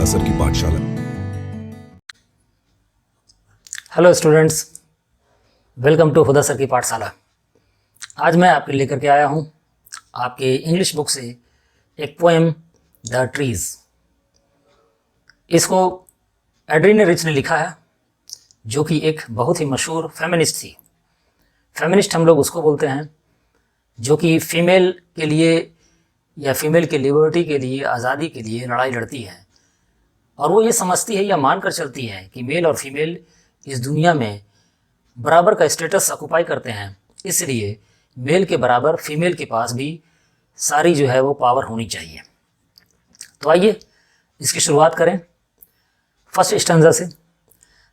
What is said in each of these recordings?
हुदा sir की पाठशाला। Hello students, welcome to Huda sir की पाठशाला। आज मैं आपके लेकर के आया हूँ आपके इंग्लिश बुक से एक पोएम द ट्रीज़। इसको एड्रीन रिच ने लिखा है, जो कि एक बहुत ही मशहूर फेमिनिस्ट थी। फेमिनिस्ट हम लोग उसको बोलते हैं जो कि फीमेल के लिए या फीमेल के लिबर्टी के लिए, आज़ादी के लिए लड़ाई लड़ती है, और वो ये समझती है या मानकर चलती है कि मेल और फीमेल इस दुनिया में बराबर का स्टेटस ऑक्यूपाई करते हैं, इसलिए मेल के बराबर फीमेल के पास भी सारी जो है वो पावर होनी चाहिए। तो आइए इसकी शुरुआत करें फर्स्ट स्टैंजा से।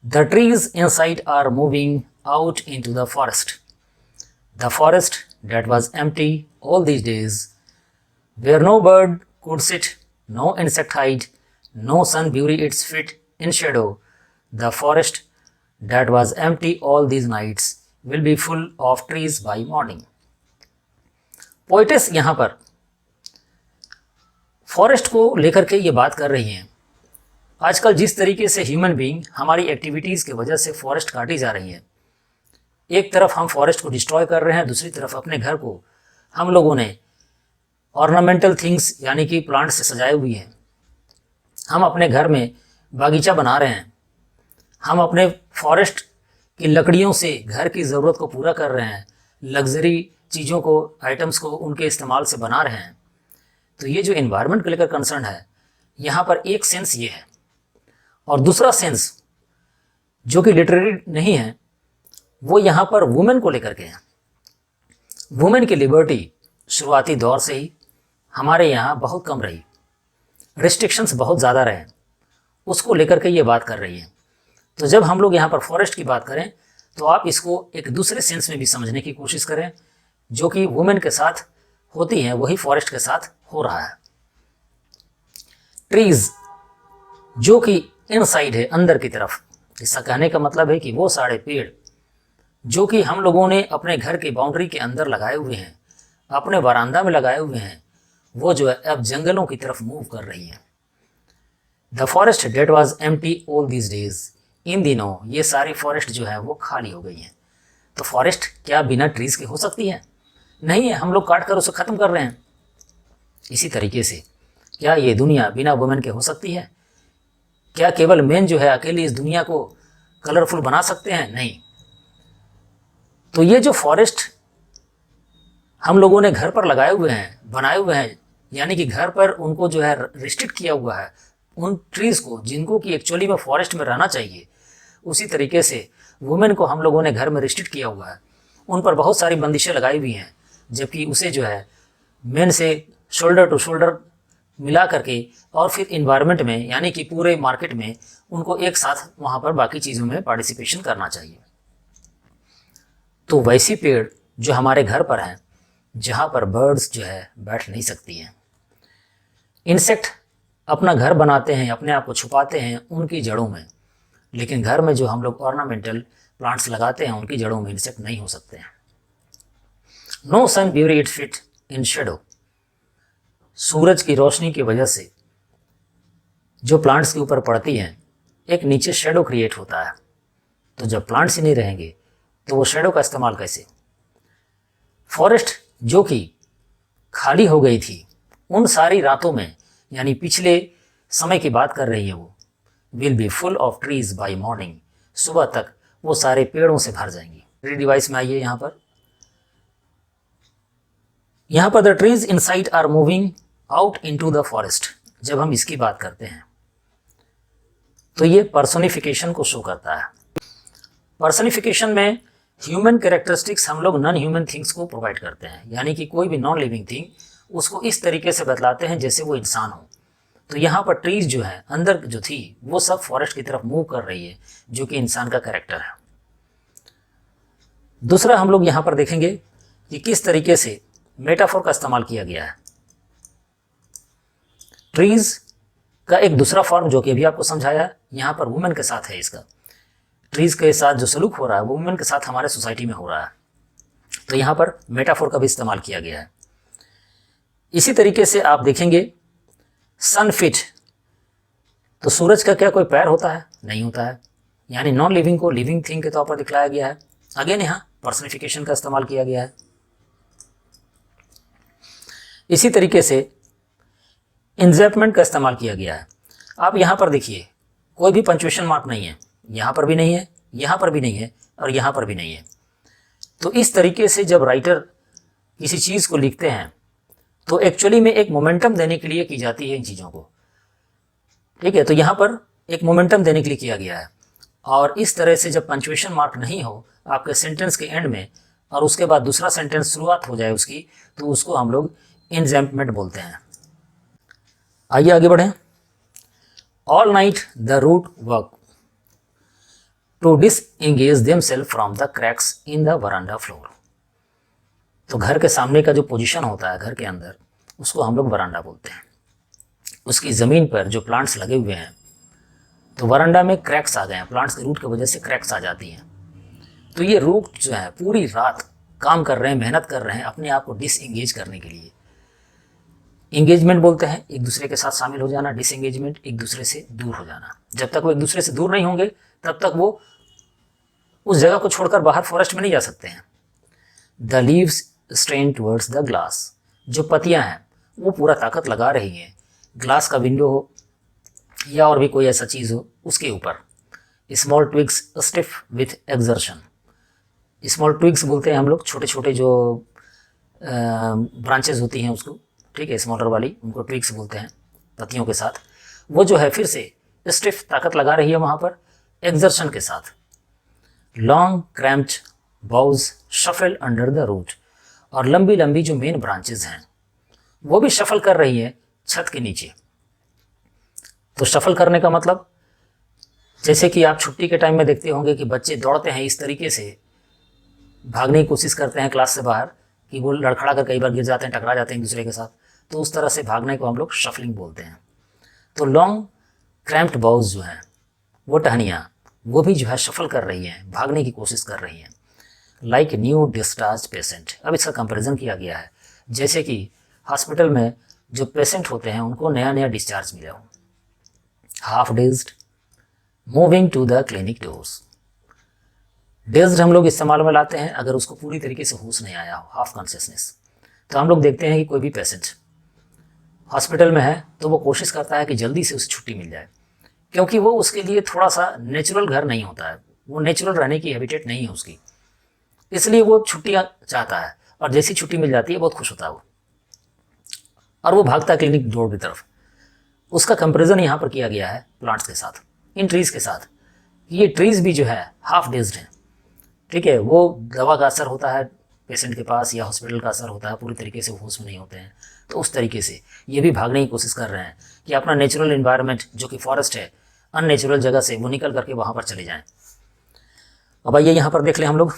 The trees inside are moving out into the forest, the forest that was empty all these days, where no bird could sit, no insect hide, no sun bury its feet in shadow. The forest that was empty all these nights will be full of trees by morning. Poetess यहाँ पर forest को लेकर के ये बात कर रही हैं। आजकल जिस तरीके से ह्यूमन बीइंग हमारी एक्टिविटीज़ की वजह से फॉरेस्ट काटी जा रही है, एक तरफ हम फॉरेस्ट को डिस्ट्रॉय कर रहे हैं, दूसरी तरफ अपने घर को हम लोगों ने ऑर्नामेंटल थिंग्स यानी कि प्लांट से सजाए हुई हैं। हम अपने घर में बागीचा बना रहे हैं, हम अपने फॉरेस्ट की लकड़ियों से घर की ज़रूरत को पूरा कर रहे हैं, लग्जरी चीज़ों को, आइटम्स को उनके इस्तेमाल से बना रहे हैं। तो ये जो एनवायरनमेंट को लेकर कंसर्न है, यहाँ पर एक सेंस ये है, और दूसरा सेंस जो कि लिटरेरी नहीं है वो यहाँ पर वुमेन को लेकर के हैं। वुमेन की लिबर्टी शुरुआती दौर से ही हमारे यहाँ बहुत कम रही, रिस्ट्रिक्शंस बहुत ज़्यादा रहे, उसको लेकर के ये बात कर रही है। तो जब हम लोग यहाँ पर फॉरेस्ट की बात करें तो आप इसको एक दूसरे सेंस में भी समझने की कोशिश करें, जो कि वुमेन के साथ होती हैं वही फॉरेस्ट के साथ हो रहा है। ट्रीज जो कि इनसाइड है, अंदर की तरफ, इसका कहने का मतलब है कि वो सारे पेड़ जो कि हम लोगों ने अपने घर के बाउंड्री के अंदर लगाए हुए हैं, अपने बरामदा में लगाए हुए हैं, वो जो है अब जंगलों की तरफ मूव कर रही हैं। The forest that was empty all these days, इन दिनों ये सारी फॉरेस्ट जो है वो खाली हो गई हैं। तो फॉरेस्ट क्या बिना ट्रीज़ के हो सकती है? नहीं है, हम लोग काट कर उसे ख़त्म कर रहे हैं। इसी तरीके से क्या ये दुनिया बिना वुमेन के हो सकती है? क्या केवल मेन जो है अकेले इस दुनिया को कलरफुल बना सकते हैं? नहीं। तो ये जो फॉरेस्ट हम लोगों ने घर पर लगाए हुए हैं, बनाए हुए हैं, यानी कि घर पर उनको जो है रिस्ट्रिक्ट किया हुआ है, उन ट्रीज़ को जिनको कि एक्चुअली में फॉरेस्ट में रहना चाहिए, उसी तरीके से वुमेन को हम लोगों ने घर में रिस्ट्रिक्ट किया हुआ है, उन पर बहुत सारी बंदिशें लगाई हुई हैं, जबकि उसे जो है मेन से शोल्डर टू शोल्डर मिला करके और फिर इन्वायरमेंट में यानी कि पूरे मार्केट में उनको एक साथ वहाँ पर बाकी चीज़ों में पार्टिसिपेशन करना चाहिए। तो वैसी पेड़ जो हमारे घर पर हैं, जहाँ पर बर्ड्स जो है बैठ नहीं सकती हैं, इंसेक्ट अपना घर बनाते हैं, अपने आप को छुपाते हैं उनकी जड़ों में, लेकिन घर में जो हम लोग ऑर्नामेंटल प्लांट्स लगाते हैं उनकी जड़ों में इंसेक्ट नहीं हो सकते हैं। No sun bury it fit in shadow, सूरज की रोशनी की वजह से जो प्लांट्स के ऊपर पड़ती हैं एक नीचे शेडो क्रिएट होता है। तो जब प्लांट्स ही नहीं रहेंगे तो वो शेडो का इस्तेमाल कैसे? फॉरेस्ट जो कि खाली हो गई थी उन सारी रातों में, यानी पिछले समय की बात कर रही है वो, will be full of trees by morning, सुबह तक वो सारे पेड़ों से भर जाएंगी। रीड डिवाइस में आइए, यहाँ पर the trees inside are moving out into the forest. जब हम इसकी बात करते हैं तो ये पर्सोनिफिकेशन को शो करता है। पर्सोनिफिकेशन में ह्यूमन कैरेक्टरिस्टिक्स हम लोग नॉन ह्यूमन थिंग्स को प्रोवाइड करते हैं, यानी कि कोई भी नॉन लिविंग थिंग उसको इस तरीके से बतलाते हैं जैसे वो इंसान हो। तो यहाँ पर ट्रीज जो है अंदर जो थी वो सब फॉरेस्ट की तरफ मूव कर रही है, जो कि इंसान का कैरेक्टर है। दूसरा हम लोग यहाँ पर देखेंगे कि किस तरीके से मेटाफोर का इस्तेमाल किया गया है। ट्रीज का एक दूसरा फॉर्म जो कि अभी आपको समझाया, यहाँ पर वुमेन के साथ है। इसका ट्रीज के साथ जो सलूक हो रहा है वो वुमेन के साथ हमारे सोसाइटी में हो रहा है, तो यहाँ पर मेटाफोर का भी इस्तेमाल किया गया है। इसी तरीके से आप देखेंगे सनफिट तो सूरज का क्या कोई पैर होता है? नहीं होता है, यानी नॉन लिविंग को लिविंग थिंग के तौर पर दिखलाया गया है। अगेन यहाँ पर्सनिफिकेशन का इस्तेमाल किया गया है। इसी तरीके से इंजैप्टमेंट का इस्तेमाल किया गया है। आप यहाँ पर देखिए कोई भी पंक्चुएशन मार्क नहीं है, यहाँ पर भी नहीं है, यहाँ पर भी नहीं है और यहाँ पर भी नहीं है। तो इस तरीके से जब राइटर किसी चीज़ को लिखते हैं तो एक्चुअली में एक मोमेंटम देने के लिए की जाती है इन चीज़ों को, ठीक है। तो यहाँ पर एक मोमेंटम देने के लिए किया गया है। और इस तरह से जब पंक्चुएशन मार्क नहीं हो आपके सेंटेंस के एंड में और उसके बाद दूसरा सेंटेंस शुरुआत हो जाए उसकी, तो उसको हम लोग इंजैम्पमेंट बोलते हैं। आइए आगे बढ़ें। All night the root work to disengage themselves from the cracks in the veranda floor. तो घर के सामने का जो पोजीशन होता है घर के अंदर, उसको हम लोग वरांडा बोलते हैं। उसकी ज़मीन पर जो प्लांट्स लगे हुए हैं, तो वरांडा में क्रैक्स आ गए हैं, प्लांट्स के रूट की वजह से क्रैक्स आ जाती हैं। तो ये रूट जो है पूरी रात काम कर रहे हैं, मेहनत कर रहे हैं अपने आप को डिसएंगेज करने के लिए। इंगेजमेंट बोलते हैं एक दूसरे के साथ शामिल हो जाना, डिसएंगेजमेंट एक दूसरे से दूर हो जाना। जब तक वो एक दूसरे से दूर नहीं होंगे तब तक वो उस जगह को छोड़कर बाहर फॉरेस्ट में नहीं जा सकते हैं। The leaves strain towards the glass, जो पत्तियां हैं वो पूरा ताकत लगा रही हैं ग्लास का विंडो हो या और भी कोई ऐसा चीज़ हो उसके ऊपर। Small twigs stiff with exertion, small twigs बोलते हैं हम लोग, छोटे छोटे जो ब्रांचेज होती हैं उसको, ठीक है, स्मॉलर वाली, उनको ट्विग्स बोलते हैं पत्तियों के साथ। वो जो है फिर से स्टिफ ताकत लगा रही है वहाँ पर एक्सर्शन के साथ। Long cramped boughs shuffle under the root, और लंबी लंबी जो मेन ब्रांचेज हैं वो भी शफल कर रही है छत के नीचे। तो शफल करने का मतलब, जैसे कि आप छुट्टी के टाइम में देखते होंगे कि बच्चे दौड़ते हैं इस तरीके से, भागने की कोशिश करते हैं क्लास से बाहर कि वो लड़खड़ा कर कई बार गिर जाते हैं, टकरा जाते हैं एक दूसरे के साथ। तो उस तरह से भागने को हम लोग शफलिंग बोलते हैं। तो लॉन्ग क्रैम्प्ड बाउज जो हैं वो टहनियाँ, वो भी जो है शफल कर रही हैं, भागने की कोशिश कर रही हैं। लाइक न्यू डिस्चार्ज पेशेंट, अब इसका कंपैरिजन किया गया है जैसे कि हॉस्पिटल में जो पेशेंट होते हैं उनको नया नया डिस्चार्ज मिला हो। Half dazed moving to the clinic doors, dazed हम लोग इस्तेमाल में लाते हैं अगर उसको पूरी तरीके से होश नहीं आया हो, हाफ कॉन्शियसनेस। तो हम लोग देखते हैं कि कोई भी पेशेंट हॉस्पिटल में है तो वो कोशिश करता है कि जल्दी से उसे छुट्टी मिल जाए, क्योंकि वो उसके लिए थोड़ा सा नेचुरल घर नहीं होता है, वो नेचुरल रहने की हैबिटेट नहीं है उसकी, इसलिए वो छुट्टियाँ चाहता है। और जैसी छुट्टी मिल जाती है बहुत खुश होता है वो, और वो भागता है क्लिनिक डोर की तरफ। उसका कंपैरिजन यहाँ पर किया गया है प्लांट्स के साथ, इन ट्रीज़ के साथ। ये ट्रीज़ भी जो है हाफ डेज्ड हैं, ठीक है। वो दवा का असर होता है पेशेंट के पास या हॉस्पिटल का असर होता है, पूरी तरीके से होश में नहीं होते हैं। तो उस तरीके से ये भी भागने की कोशिश कर रहे हैं कि अपना नेचुरल इन्वायरमेंट जो कि फॉरेस्ट है, अननेचुरल जगह से वो निकल करके वहाँ पर चले जाएँ। अब आइए यहाँ पर देख लें हम लोग,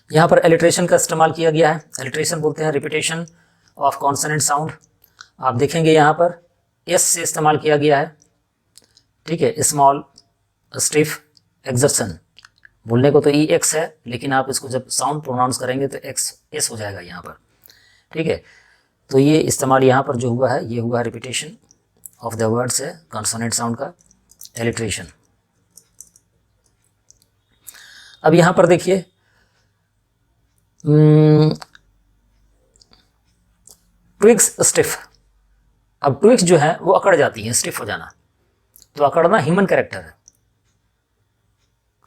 यहाँ पर एलिट्रेशन का इस्तेमाल किया गया है। एलिट्रेशन बोलते हैं रिपीटेशन ऑफ कॉन्सोनेंट साउंड। आप देखेंगे यहाँ पर एस से इस्तेमाल किया गया है, ठीक है। स्मॉल स्टिफ एक्सर्शन, बोलने को तो ई एक्स है लेकिन आप इसको जब साउंड प्रोनाउंस करेंगे तो एक्स एस हो जाएगा यहाँ पर, ठीक है। तो ये इस्तेमाल यहाँ पर जो हुआ है ये हुआ रिपीटेशन ऑफ द वर्ड्स है कॉन्सोनेंट साउंड का, एलिट्रेशन। अब यहाँ पर देखिए ट्विग्स स्टिफ, अब ट्विग्स जो है वो अकड़ जाती हैं, स्टिफ हो जाना। तो अकड़ना ह्यूमन कैरेक्टर है,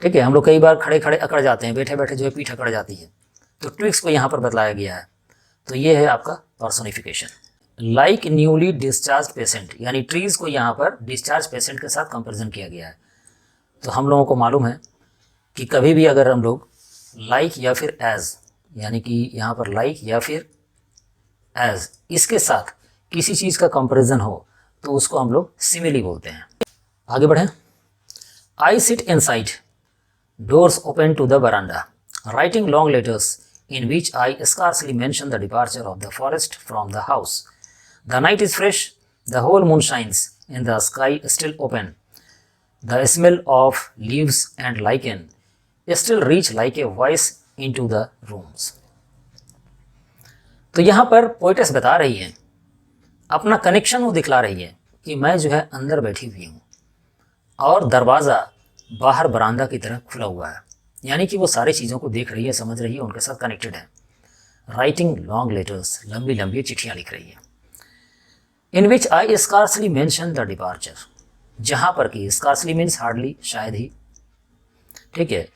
ठीक है। हम लोग कई बार खड़े खड़े अकड़ जाते हैं, बैठे बैठे जो है पीठ अकड़ जाती है, तो ट्विग्स को यहाँ पर बतलाया गया है। तो ये है आपका personification. Like newly discharge patient, यानी ट्रीज को यहाँ पर डिस्चार्ज पेशेंट के साथ कंपेरिजन किया गया है। तो हम लोगों को मालूम है कि कभी भी अगर हम लोग लाइक या फिर एज, यानी कि यहाँ पर लाइक या फिर एज, इसके साथ किसी चीज़ का कंपैरिजन हो तो उसको हम लोग सिमिली बोलते हैं। आगे बढ़ें। I sit inside, doors open to the veranda, writing long letters in which I scarcely mention the departure of the forest from the house. The night is fresh, the whole moon shines, and the sky is still open. The smell of leaves and lichen still reach like a voice into the rooms. तो यहाँ पर poetess बता रही है, अपना connection वो दिखला रही है कि मैं जो है अंदर बैठी हुई हूँ और दरवाज़ा बाहर बरामदा की तरह खुला हुआ है, यानी कि वो सारी चीज़ों को देख रही है, समझ रही है, उनके साथ कनेक्टेड है। राइटिंग लॉन्ग लेटर्स, लंबी लंबी चिट्ठियाँ लिख रही है। इन विच आई स्कार्सली मेंशन द डिपार्चर, जहाँ पर कि स्कार्सली मीन्स हार्डली, शायद ही, ठीक है,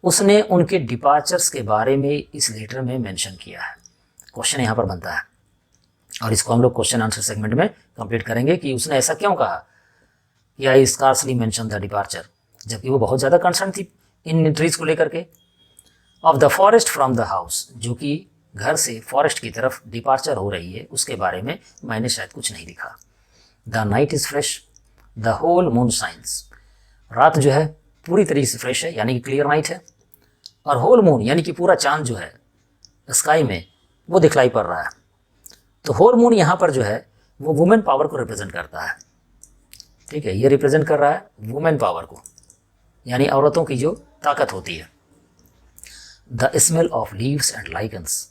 उसने उनके डिपार्चर्स के बारे में इस लेटर में मेंशन किया है। क्वेश्चन यहाँ पर बनता है और इसको हम लोग क्वेश्चन आंसर सेगमेंट में कंप्लीट करेंगे कि उसने ऐसा क्यों कहा कि आई स्कार्सली मेंशन द डिपार्चर, जबकि वो बहुत ज़्यादा कंसर्न थी इन ट्रीज को लेकर के। Of the forest from the house, जो कि घर से फॉरेस्ट की तरफ डिपार्चर हो रही है, उसके बारे में मैंने शायद कुछ नहीं लिखा। The night is fresh, the whole moon shines, रात जो है पूरी तरीके से फ्रेश है, यानी कि क्लियर नाइट है, और होल मून यानी कि पूरा चांद जो है स्काई में वो दिखलाई पड़ रहा है। तो होल मून यहाँ पर जो है वो वुमेन पावर को रिप्रेजेंट करता है, ठीक है, ये रिप्रेजेंट कर रहा है वुमेन पावर को, यानी औरतों की जो ताकत होती है। The smell of leaves and lichens,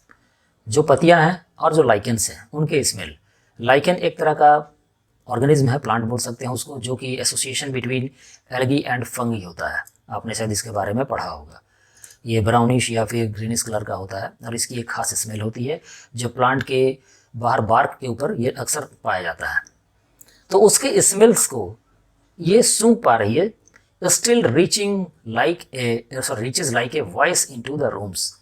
जो पत्तियां हैं और जो लाइकन्स हैं उनके स्मेल। लाइकन एक तरह का ऑर्गेनिज्म है, प्लांट बोल सकते हैं उसको, जो कि association between algae and fungi होता है। आपने शायद इसके बारे में पढ़ा होगा। ये ब्राउनिश या फिर ग्रीनिश कलर का होता है और इसकी एक खास स्मेल होती है जो प्लांट के बाहर बार्क के ऊपर ये अक्सर पाया जाता है। तो उसके स्मेल्स को ये सूंघ पा रही है, still reaching like reaches like a voice into the rooms,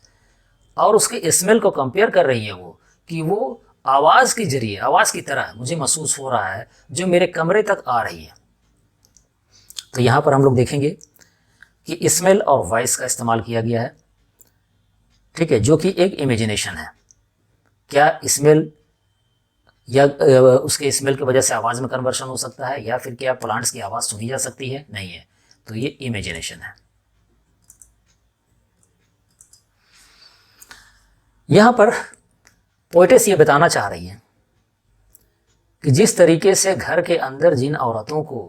और उसके स्मेल को कंपेयर कर रही है वो कि वो आवाज़ के जरिए, आवाज़ की तरह मुझे महसूस हो रहा है जो मेरे कमरे तक आ रही है। तो यहाँ पर हम लोग देखेंगे कि स्मेल और वॉइस का इस्तेमाल किया गया है, ठीक है, जो कि एक इमेजिनेशन है। क्या स्मेल या उसके स्मेल की वजह से आवाज़ में कन्वर्शन हो सकता है, या फिर क्या प्लांट्स की आवाज़ सुनी जा सकती है? नहीं है, तो ये इमेजिनेशन है। यहाँ पर पोएटेस ये बताना चाह रही है कि जिस तरीके से घर के अंदर जिन औरतों को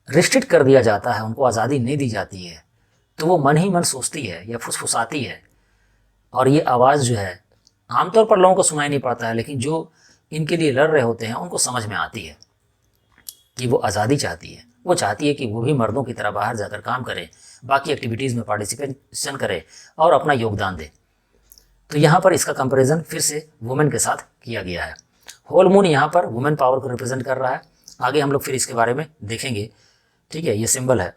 रिस्ट्रिक्ट कर दिया जाता है, उनको आज़ादी नहीं दी जाती है, तो वो मन ही मन सोचती है या फुसफुसाती है, और ये आवाज़ जो है आमतौर पर लोगों को सुनाई नहीं पड़ता है, लेकिन जो इनके लिए लड़ रहे होते हैं उनको समझ में आती है कि वो आज़ादी चाहती है। वो चाहती है कि वो भी मर्दों की तरह बाहर जाकर काम करे, बाकी एक्टिविटीज़ में पार्टिसिपेशन करे और अपना योगदान दे। तो यहाँ पर इसका कंपैरिजन फिर से वुमेन के साथ किया गया है। होल मून यहाँ पर वुमेन पावर को रिप्रेजेंट कर रहा है। आगे हम लोग फिर इसके बारे में देखेंगे, ठीक है, ये सिंबल है।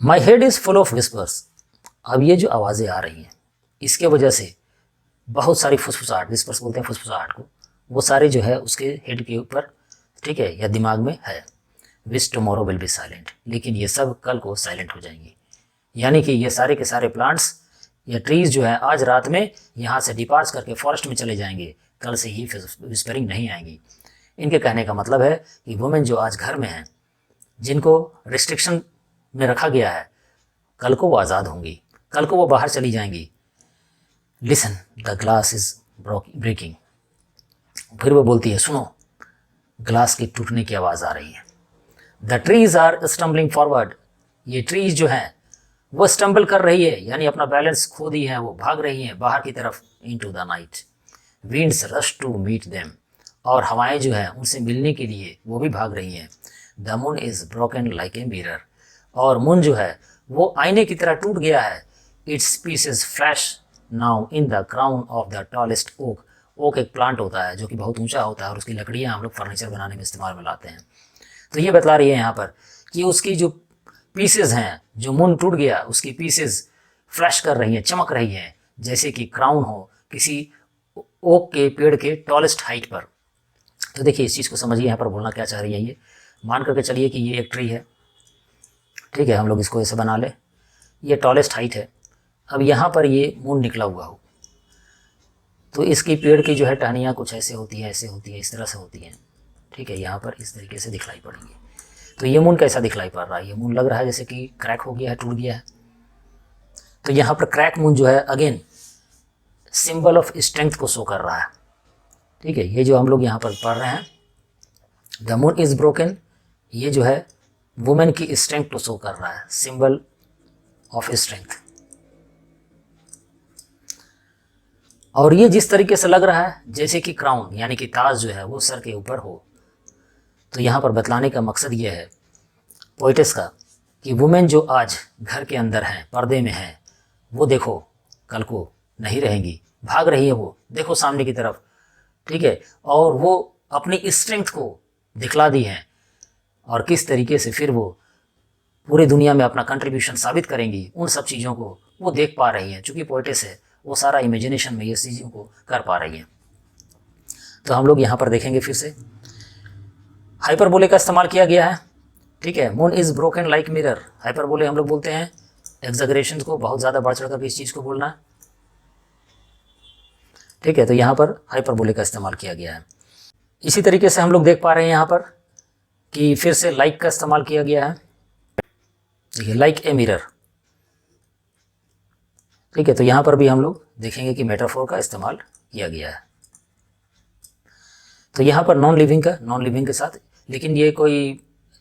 My head is full of whispers, अब ये जो आवाज़ें आ रही हैं इसके वजह से बहुत सारी फुसफुसाहट, विस्पर्स बोलते हैं फुसफुसाहट को, वो सारे जो है उसके हेड के ऊपर, ठीक है, या दिमाग में है। विच टुमारो विल बी साइलेंट, लेकिन ये सब कल को साइलेंट हो जाएंगी, यानी कि ये सारे के सारे प्लांट्स या ट्रीज जो है आज रात में यहाँ से डिपार्ट करके फॉरेस्ट में चले जाएंगे, कल से ही विस्परिंग नहीं आएंगी। इनके कहने का मतलब है कि वुमेन जो आज घर में हैं, जिनको रिस्ट्रिक्शन में रखा गया है, कल को वो आज़ाद होंगी, कल को वो बाहर चली जाएंगी। Listen the glass is breaking, फिर वो बोलती है सुनो, ग्लास के टूटने की आवाज़ आ रही है। The trees are stumbling forward, ये ट्रीज जो हैं वो स्टम्बल कर रही है, यानी अपना बैलेंस खो दी है, वो भाग रही हैं बाहर की तरफ, into the night. Winds rush to meet them, और हवाएं जो है उनसे मिलने के लिए वो भी भाग रही हैं। The moon is broken like a mirror, और मून जो है वो आईने की तरह टूट गया है। Its pieces flash now in the crown of the tallest oak, oak एक प्लांट होता है जो कि बहुत ऊंचा होता है और उसकी लकड़ियाँ हम लोग फर्नीचर बनाने में इस्तेमाल में लाते हैं। तो ये बतला रही है यहाँ पर कि उसकी जो पीसेज हैं, जो मून टूट गया उसकी पीसेज फ्लैश कर रही हैं, चमक रही हैं, जैसे कि क्राउन हो किसी ओक के पेड़ के टॉलेस्ट हाइट पर। तो देखिए इस चीज़ को समझिए, यहाँ पर बोलना क्या चाह रही है। ये मान करके चलिए कि ये एक ट्री है, ठीक है, हम लोग इसको ऐसे बना ले, ये टॉलेस्ट हाइट है। अब यहाँ पर ये मून निकला हुआ हो, तो इसकी पेड़ की जो है टहनियाँ कुछ ऐसे होती है, ऐसे होती है, इस तरह से होती हैं, ठीक है, यहाँ पर इस तरीके से दिखलाई पड़ेंगी। तो ये मून कैसा दिखलाई पड़ रहा है? ये मून लग रहा है जैसे कि क्रैक हो गया है, टूट गया है। तो यहाँ पर क्रैक मून जो है अगेन सिंबल ऑफ स्ट्रेंथ को शो कर रहा है, ठीक है। ये जो हम लोग यहाँ पर पढ़ रहे हैं, द मून इज ब्रोकन, ये जो है वुमेन की स्ट्रेंथ को शो कर रहा है, सिंबल ऑफ स्ट्रेंथ। और ये जिस तरीके से लग रहा है जैसे कि क्राउन यानी कि ताज जो है वो सर के ऊपर हो। तो यहाँ पर बतलाने का मकसद ये है पोइटेस का कि वुमेन जो आज घर के अंदर हैं, पर्दे में हैं, वो देखो कल को नहीं रहेंगी, भाग रही है वो, देखो सामने की तरफ, ठीक है, और वो अपनी स्ट्रेंथ को दिखला दी है और किस तरीके से फिर वो पूरी दुनिया में अपना कंट्रीब्यूशन साबित करेंगी, उन सब चीज़ों को वो देख पा रही हैं। चूँकि पोइटेस है वो सारा इमेजिनेशन में ये चीज़ों को कर पा रही हैं। तो हम लोग यहाँ पर देखेंगे फिर से हाइपरबोले का इस्तेमाल किया गया है, ठीक है। Moon is broken like mirror, hyperbole हम लोग बोलते हैं एग्जैगरेशन को, बहुत ज़्यादा बढ़ चढ़ कर इस चीज़ को बोलना है, ठीक है। तो यहाँ पर हाइपरबोले का इस्तेमाल किया गया है। इसी तरीके से हम लोग देख पा रहे हैं यहाँ पर कि फिर से लाइक का इस्तेमाल किया गया है, देखिए लाइक ए मिरर, ठीक है। तो यहाँ पर भी हम लोग देखेंगे कि मेटाफोर का इस्तेमाल किया गया है। तो यहाँ पर नॉन लिविंग के साथ, लेकिन ये कोई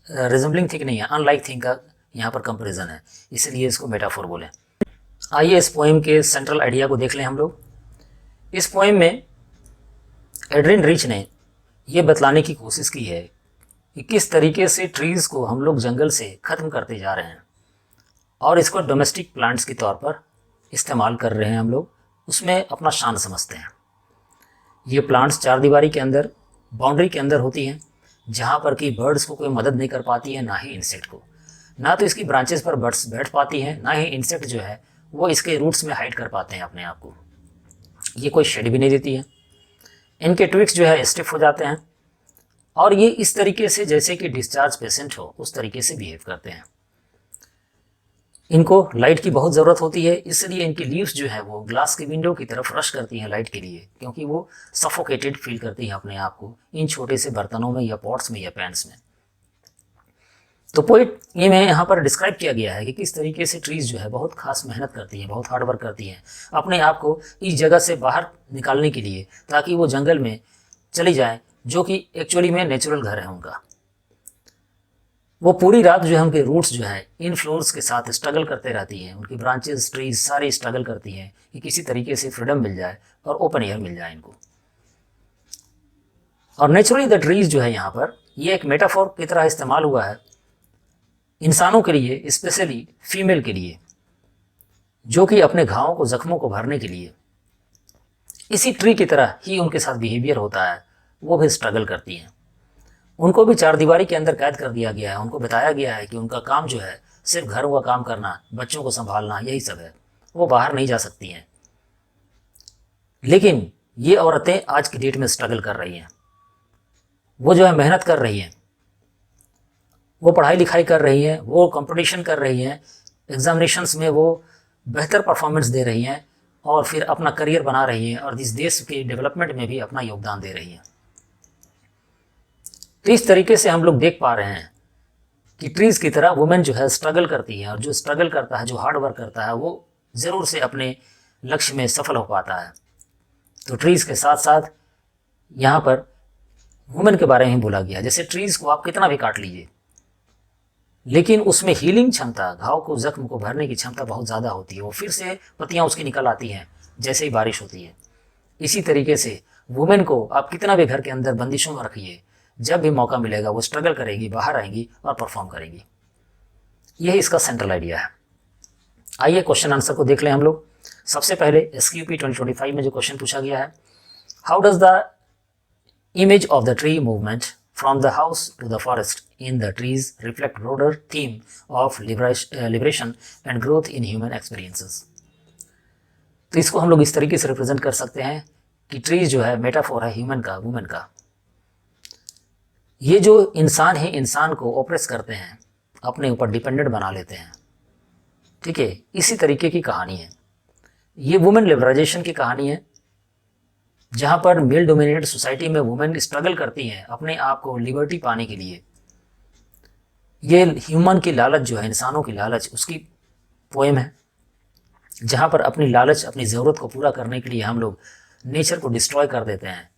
रिजम्बलिंग थिंग नहीं है, अनलाइक थिंग का यहाँ पर कंपैरिजन है, इसलिए इसको मेटाफोर बोले। आइए इस पोएम के सेंट्रल आइडिया को देख लें हम लोग। इस पोएम में एड्रिन रिच ने ये बतलाने की कोशिश की है कि किस तरीके से ट्रीज़ को हम लोग जंगल से ख़त्म करते जा रहे हैं और इसको डोमेस्टिक प्लांट्स के तौर पर इस्तेमाल कर रहे हैं हम लोग, उसमें अपना शान समझते हैं। ये प्लांट्स चार दीवारी के अंदर, बाउंड्री के अंदर होती हैं, जहाँ पर कि बर्ड्स को कोई मदद नहीं कर पाती है, ना ही इंसेक्ट को, ना तो इसकी ब्रांचेस पर बर्ड्स बैठ पाती हैं, ना ही इंसेक्ट जो है वो इसके रूट्स में हाइड कर पाते हैं अपने आप को। ये कोई शेड भी नहीं देती है, इनके ट्विक्स जो है स्टिफ हो जाते हैं और ये इस तरीके से जैसे कि डिस्चार्ज पेशेंट हो उस तरीके से बिहेव करते हैं। इनको लाइट की बहुत ज़रूरत होती है, इसलिए इनकी लीव्स जो है वो ग्लास की विंडो की तरफ रश करती हैं लाइट के लिए, क्योंकि वो सफोकेटेड फील करती हैं अपने आप को इन छोटे से बर्तनों में या पॉट्स में या पैन्स में। तो पोइट ये में यहाँ पर डिस्क्राइब किया गया है कि किस तरीके से ट्रीज़ जो है बहुत खास मेहनत करती हैं, बहुत हार्ड वर्क करती हैं अपने आप को इस जगह से बाहर निकालने के लिए, ताकि वो जंगल में चली जाए जो कि एक्चुअली में नेचुरल घर है उनका। वो पूरी रात जो है उनके रूट्स जो है इन फ्लोर्स के साथ स्ट्रगल करते रहती हैं, उनकी ब्रांचेस ट्रीज सारी स्ट्रगल करती हैं कि किसी तरीके से फ्रीडम मिल जाए और ओपन एयर मिल जाए इनको। और नेचुरली द ट्रीज जो है यहाँ पर ये एक मेटाफोर की तरह इस्तेमाल हुआ है इंसानों के लिए, स्पेशली फीमेल के लिए, जो कि अपने घावों को, जख्मों को भरने के लिए इसी ट्री की तरह ही उनके साथ बिहेवियर होता है, वो भी स्ट्रगल करती हैं। उनको भी चार दीवारी के अंदर कैद कर दिया गया है, उनको बताया गया है कि उनका काम जो है सिर्फ घरों का काम करना, बच्चों को संभालना, यही सब है, वो बाहर नहीं जा सकती हैं। लेकिन ये औरतें आज की डेट में स्ट्रगल कर रही हैं, वो जो है मेहनत कर रही हैं, वो पढ़ाई लिखाई कर रही हैं, वो कंपटीशन कर रही हैं, एग्जामिनेशंस में वो बेहतर परफॉर्मेंस दे रही हैं और फिर अपना करियर बना रही हैं और इस देश के डेवलपमेंट में भी अपना योगदान दे रही हैं। तो इस तरीके से हम लोग देख पा रहे हैं कि ट्रीज़ की तरह वुमेन जो है स्ट्रगल करती है, और जो स्ट्रगल करता है, जो हार्ड वर्क करता है, वो ज़रूर से अपने लक्ष्य में सफल हो पाता है। तो ट्रीज़ के साथ साथ यहाँ पर वुमेन के बारे में बोला गया, जैसे ट्रीज़ को आप कितना भी काट लीजिए, लेकिन उसमें हीलिंग क्षमता, घाव को, जख्म को भरने की क्षमता बहुत ज़्यादा होती है, वो फिर से पत्तियाँ उसकी निकल आती हैं जैसे ही बारिश होती है। इसी तरीके से वुमेन को आप कितना भी घर के अंदर बंदिशों में रखिए, जब भी मौका मिलेगा वो स्ट्रगल करेगी, बाहर आएंगी और परफॉर्म करेंगी। यही इसका सेंट्रल आइडिया है। आइए क्वेश्चन आंसर को देख लें हम लोग। सबसे पहले SQP 2025 में जो क्वेश्चन पूछा गया है, how does the image of the tree movement from the house to the forest in the trees reflect broader theme of liberation and growth in human experiences. तो इसको हम लोग इस तरीके से रिप्रेजेंट कर सकते हैं कि ट्रीज जो है मेटाफोर है ह्यूमन का, वुमेन का। ये जो इंसान है, इंसान को ऑप्रेस करते हैं, अपने ऊपर डिपेंडेंट बना लेते हैं, ठीक है, इसी तरीके की कहानी है। ये वुमेन लिबराइजेशन की कहानी है, जहाँ पर मेल डोमिनेटेड सोसाइटी में वुमेन स्ट्रगल करती हैं अपने आप को लिबर्टी पाने के लिए। ये ह्यूमन की लालच जो है, इंसानों की लालच, उसकी पोएम है, जहाँ पर अपनी लालच, अपनी ज़रूरत को पूरा करने के लिए हम लोग नेचर को डिस्ट्रॉय कर देते हैं।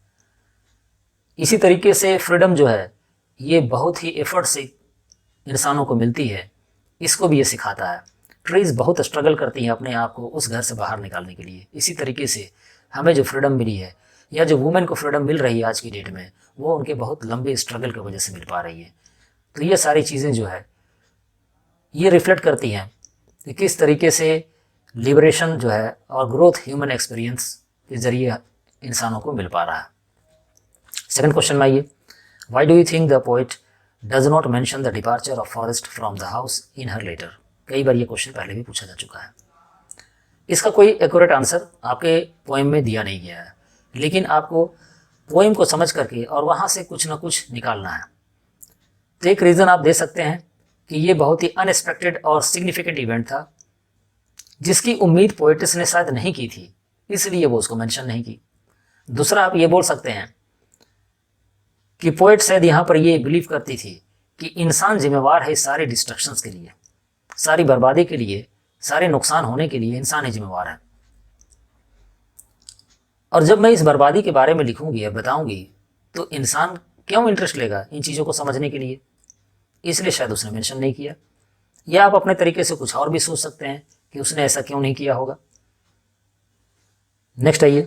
इसी तरीके से फ्रीडम जो है ये बहुत ही एफर्ट से इंसानों को मिलती है, इसको भी ये सिखाता है। ट्रीज़ बहुत स्ट्रगल करती हैं अपने आप को उस घर से बाहर निकालने के लिए। इसी तरीके से हमें जो फ्रीडम मिली है या जो वुमेन को फ्रीडम मिल रही है आज की डेट में, वो उनके बहुत लंबे स्ट्रगल की वजह से मिल पा रही है। तो ये सारी चीज़ें जो है ये रिफ्लेक्ट करती हैं कि किस तरीके से लिबरेशन जो है और ग्रोथ ह्यूमन एक्सपीरियंस के ज़रिए इंसानों को मिल पा रहा है। सेकंड क्वेश्चन में आइए, why do you think the poet does not mention the departure of forest from the house in her letter? कई बार ये क्वेश्चन पहले भी पूछा जा चुका है। इसका कोई एक्यूरेट आंसर आपके पोएम में दिया नहीं गया है, लेकिन आपको पोएम को समझ करके और वहाँ से कुछ ना कुछ निकालना है। तो एक रीज़न आप दे सकते हैं कि ये बहुत ही अनएक्सपेक्टेड और सिग्निफिकेंट इवेंट था जिसकी उम्मीद पोएटिस ने शायद नहीं की थी, इसलिए वो उसको मेंशन नहीं की। दूसरा आप ये बोल सकते हैं कि पोएट शायद यहाँ पर ये बिलीव करती थी कि इंसान जिम्मेवार है सारे डिस्ट्रक्शंस के लिए, सारी बर्बादी के लिए, सारे नुकसान होने के लिए इंसान ही जिम्मेवार है। और जब मैं इस बर्बादी के बारे में लिखूंगी या बताऊंगी तो इंसान क्यों इंटरेस्ट लेगा इन चीज़ों को समझने के लिए, इसलिए शायद उसने मेंशन नहीं किया। या आप अपने तरीके से कुछ और भी सोच सकते हैं कि उसने ऐसा क्यों नहीं किया होगा। नेक्स्ट आइए,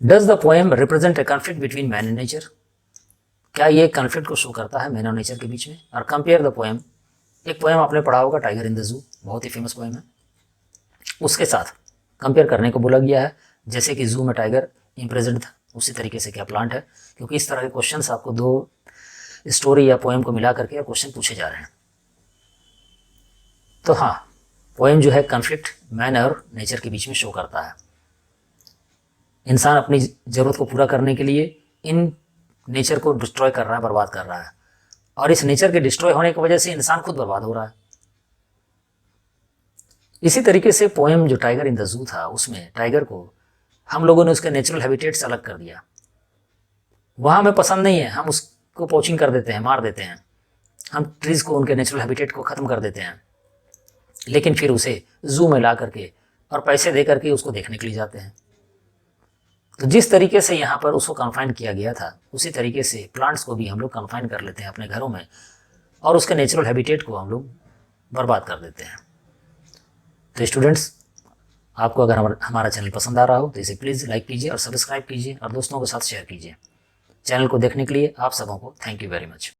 does the poem represent a conflict between man and nature? क्या ये कॉन्फ्लिक्ट को शो करता है मैन और नेचर के बीच में? और कंपेयर द पोएम, एक पोएम आपने पढ़ा होगा टाइगर इन द जू, बहुत ही फेमस पोएम है, उसके साथ कंपेयर करने को बोला गया है। जैसे कि जू में टाइगर इम्प्रेजेंट था, उसी तरीके से क्या प्लांट है? क्योंकि इस तरह के क्वेश्चंस आपको दो स्टोरी या पोएम को मिला करके क्वेश्चन पूछे जा रहे हैं। तो हाँ, पोएम जो है कॉन्फ्लिक्ट मैन और नेचर के बीच में शो करता है। इंसान अपनी ज़रूरत को पूरा करने के लिए इन नेचर को डिस्ट्रॉय कर रहा है, बर्बाद कर रहा है, और इस नेचर के डिस्ट्रॉय होने की वजह से इंसान खुद बर्बाद हो रहा है। इसी तरीके से पोएम जो टाइगर इन द जू था, उसमें टाइगर को हम लोगों ने उसके नेचुरल हैबिटेट से अलग कर दिया। वहाँ हमें पसंद नहीं है, हम उसको पोचिंग कर देते हैं, मार देते हैं, हम ट्रीज़ को, उनके नेचुरल हैबिटेट को ख़त्म कर देते हैं, लेकिन फिर उसे जू में ला करके और पैसे दे करके उसको देखने के लिए जाते हैं। तो जिस तरीके से यहाँ पर उसको कन्फाइन किया गया था, उसी तरीके से प्लांट्स को भी हम लोग कन्फाइन कर लेते हैं अपने घरों में और उसके नेचुरल हैबिटेट को हम लोग बर्बाद कर देते हैं। तो स्टूडेंट्स, आपको अगर हमारा चैनल पसंद आ रहा हो तो इसे प्लीज़ लाइक कीजिए और सब्सक्राइब कीजिए और दोस्तों के साथ शेयर कीजिए। चैनल को देखने के लिए आप सबों को थैंक यू वेरी मच।